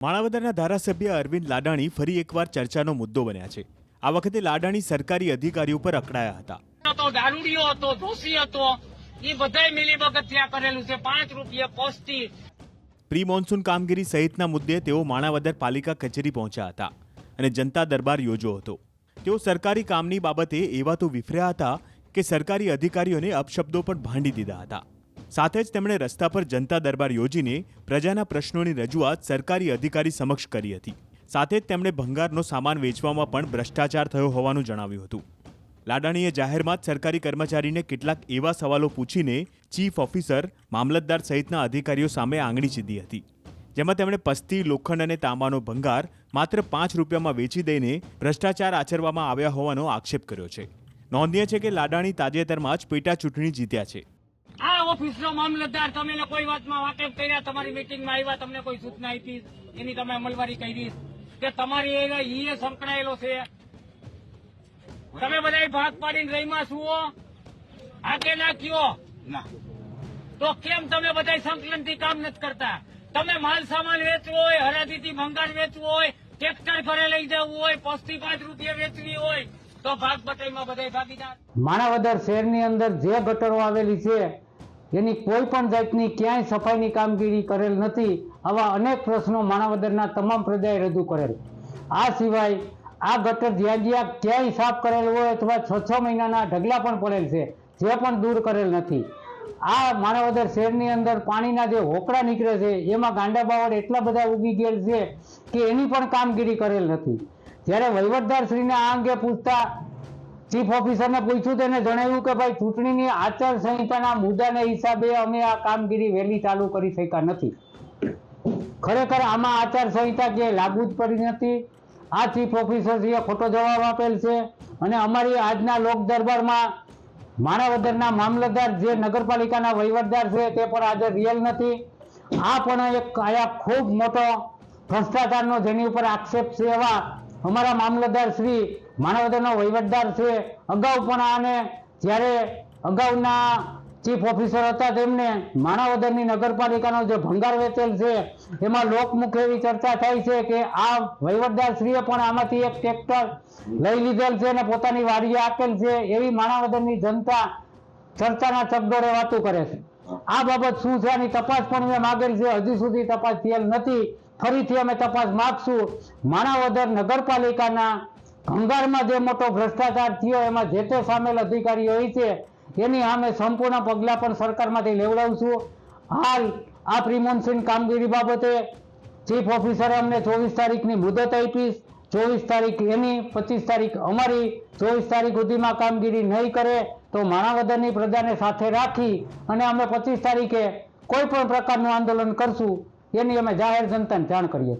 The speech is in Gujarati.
માણાવદરના ધારાસભ્ય અરવિંદ લાડાણી ફરી એકવાર ચર્ચાનો મુદ્દો બન્યા છે। આ વખતે લાડાણી સરકારી અધિકારીઓ પર અકળાયા હતા। તો દારૂડિયો હતો, દોષી હતો, એ બધાય મિલીભગત ત્યાં કરેલું છે। 5 રૂપિયા પોસ્ટી પ્રી મોન્સૂન કામગીરી સહિતના મુદ્દે તેઓ માણાવદર પાલિકા કચેરી પહોંચ્યા હતા અને જનતા દરબાર યોજ્યો હતો। તેઓ સરકારી કામની બાબતે એવા તો વિફર્યા હતા કે સરકારી અધિકારીઓને અપશબ્દો પણ ભાંડી દીધા હતા। સાથે જ તેમણે રસ્તા પર જનતા દરબાર યોજીને પ્રજાના પ્રશ્નોની રજૂઆત સરકારી અધિકારી સમક્ષ કરી હતી। સાથે જ તેમણે ભંગારનો સામાન વેચવામાં પણ ભ્રષ્ટાચાર થયો હોવાનું જણાવ્યું હતું। લાડાણીએ જાહેરમાં જ સરકારી કર્મચારીને કેટલાક એવા સવાલો પૂછીને ચીફ ઓફિસર, મામલતદાર સહિતના અધિકારીઓ સામે આંગળી ચીંધી હતી, જેમાં તેમણે પસ્તી, લોખંડ અને તાંબાનો ભંગાર માત્ર 5 રૂપિયામાં વેચી દઈને ભ્રષ્ટાચાર આચરવામાં આવ્યા હોવાનો આક્ષેપ કર્યો છે। નોંધનીય છે કે લાડાણી તાજેતરમાં જ પેટા ચૂંટણી જીત્યા છે। આ ઓફિસનો મામલતદાર તમે કોઈ વાતમાં વાકેફ કર્યા, તમારી મીટિંગમાં આવ્યા, તમને કોઈ સૂચના આપી, એની તમે અમલવારી કરી કે તમારી ઈએ સંકળાયેલો છે? તમે બધા ભાગ પાડીને રહીમાં છો? આગે નાખ્યો ના તો કેમ તમે બધા સંકલનથી કામ નથી કરતા? તમે માલ સામાન વેચવો હોય, હરાજીથી ભંગાર વેચવો હોય, ટ્રેક્ટર ઘરે લઈ જવું હોય, 5 રૂપિયા વેચવી હોય તો ભાગ બટાઈમાં બધા ભાગીદાર। માણાવદર શહેરની અંદર જે ગટરો આવેલી છે એની કોઈ પણ જાતની ક્યાંય સફાઈની કામગીરી કરેલ નથી। આવા અનેક પ્રશ્નો માણાવદરના તમામ પ્રજાએ રજૂ કરેલ। આ સિવાય આ ગટર જ્યાં જ્યાં ક્યાંય સાફ કરેલ હોય અથવા 6 મહિનાના ઢગલા પણ પડેલ છે, જે પણ દૂર કરેલ નથી। આ માણાવદર શહેરની અંદર પાણીના જે હોકળા નીકળે છે એમાં ગાંડા બાવળ એટલા બધા ઉગી ગયેલ છે કે એની પણ કામગીરી કરેલ નથી। જ્યારે વહીવટદારશ્રીને આ અંગે પૂછતા ચીફ ઓફિસરને પૂછ્યું, તેને જણાવ્યું કે ભાઈ ચૂંટણીની આચાર સંહિતાના મુદ્દાને હિસાબે અમે આ કામગીરી વહેલી ચાલુ કરી શક્યા નથી। ખરેખર આમાં આચાર સંહિતા ક્યાંય લાગુ જ પડી નથી। આ ચીફ ઓફિસરશ્રીએ ખોટો જવાબ આપેલ છે અને અમારી આજના લોક દરબારમાં માણાવદરના મામલતદાર જે નગરપાલિકાના વહીવટદાર છે તે પણ આજે રિયલ નથી। આ પણ એક આયા ખૂબ મોટો ભ્રષ્ટાચારનો જેની ઉપર આક્ષેપ છે એવા અમારા મામલતદાર શ્રી, માણાવદરનો વહીવટદાર છે, અગાઉ પણ આને જ્યારે અગાઉના ચીફ ઓફિસર હતા તેમને માણાવદરની નગરપાલિકાનો જે ભંગાર વેચેલ છે એમાં લોકમુખે એવી ચર્ચા થઈ છે કે આ વહીવટદાર શ્રીએ પણ આમાંથી એક ટ્રેક્ટર લઈ લીધેલ છે અને પોતાની વાડીએ આપેલ છે, એવી માણાવદરની જનતા ચર્ચાના ચકડોળે વાતો કરે છે। આ બાબત શું છે આની તપાસ પણ અમે માગેલ છે, હજી સુધી તપાસ થયેલ નથી। ફરીથી અમે તપાસ માગશું। માણાવદર નગરપાલિકાના ભંગારમાં જે મોટો ભ્રષ્ટાચાર થયો એમાં જે તે સામેલ અધિકારીઓ હોય છે એની સામે સંપૂર્ણ પગલાં પણ સરકારમાંથી લેવડાવશું। હાલ આ પ્રી મોન્સૂન કામગીરી બાબતે ચીફ ઓફિસરે અમને 24 તારીખની મુદત આપી। 24 તારીખ એની, 25 તારીખ અમારી। 24 તારીખ સુધીમાં કામગીરી નહીં કરે તો માણાવદરની પ્રજાને સાથે રાખી અને અમે 25 તારીખે કોઈ પણ પ્રકારનું આંદોલન કરશું, એની અમે જાહેર જનતાને જાણ કરીએ।